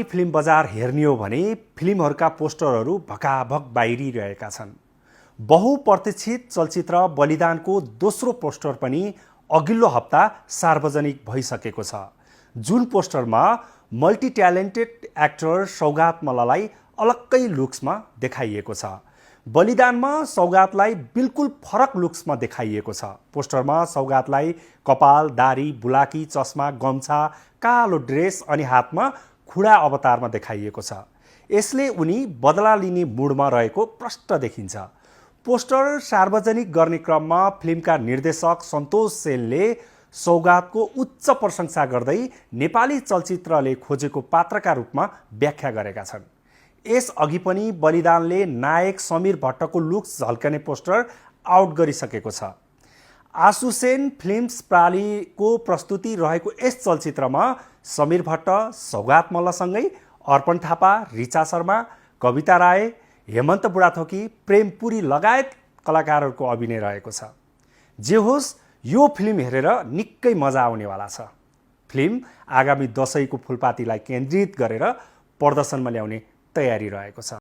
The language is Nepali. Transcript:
फिल्म बजार हेर्ने हो भने फिल्महरूका पोस्टरहरू भकाभक बाहिरिरहेका छन्। बहुप्रतीक्षित चलचित्र बलिदानको दोस्रो पोस्टर पनि अघिल्लो हप्ता सार्वजनिक भइसकेको छ, जुन पोस्टरमा मल्टी ट्यालेन्टेड एक्टर सौगात मल्ललाई अलग्गै लुक्समा देखाइएको छ। बलिदानमा सौगातलाई बिल्कुल फरक लुक्समा देखाइएको छ। पोस्टरमा सौगातलाई कपाल, दारी, बुलाकी, चस्मा, गम्छा, कालो ड्रेस अनि हातमा खुडा अवतारमा देखाइएको छ। यसले उनी बदला लिने मुडमा रहेको प्रष्ट देखिन्छ। पोस्टर सार्वजनिक गर्ने क्रममा फिल्मका निर्देशक सन्तोष सेनले सौगातको उच्च प्रशंसा गर्दै नेपाली चलचित्रले खोजेको पात्रका रूपमा व्याख्या गरेका छन्। यस अघि पनि बलिदानले नायक समीर भट्टको लुक्स झल्कने पोस्टर आउट गरिसकेको छ। आशु सेन फिल्म्स प्रालीको प्रस्तुति रहेको यस चलचित्रमा समीर भट्ट, सौगात मल्लसँगै अर्पण थापा, रिचा शर्मा, कविता राय, हेमन्त बुढाथोकी, प्रेम पुरी लगायत कलाकारहरूको अभिनय रहेको छ। जे होस्, यो फिल्म हेरेर निकै मजा आउनेवाला छ। फिल्म आगामी दशैंको फुलपातीलाई केन्द्रित गरेर प्रदर्शनमा ल्याउने तयारी रहेको छ।